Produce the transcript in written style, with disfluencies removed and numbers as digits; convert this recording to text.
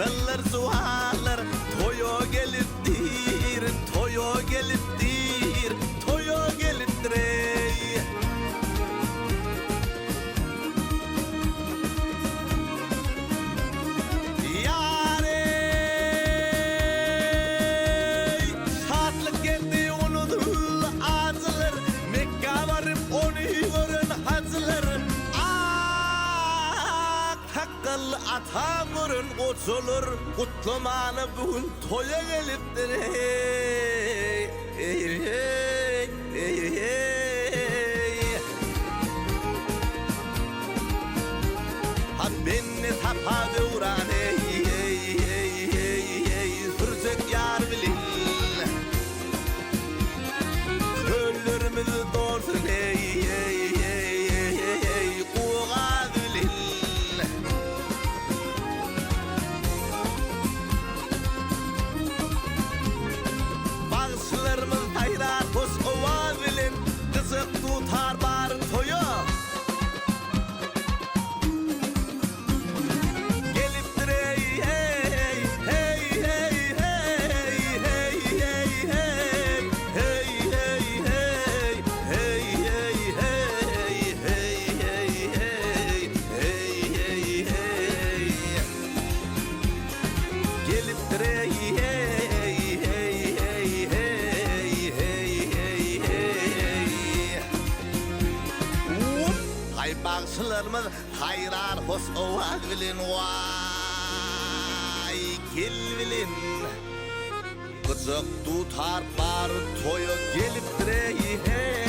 sallar suallar. Toyo gelipdir, toyo gelipdir, toyo gelipdir ey. Şatlık geldi unudur acılar, Mekka varıp onu görün hacılar. Hakkıl atam görün koçulur, kutlamanı bugün toya gelipdir ey. Ha beni tapadı uğran ey. Sürecek yar bilin, ölürümüzü doğursun ey. Kuğa bilin. Bağışlarımız hayrat hoş ova bilin, kızık tutar bar toyu. Bağışlarımız hayran hoş ova bilin, vay gel bilin. Kızık tutar bar toyu gelipdir ey.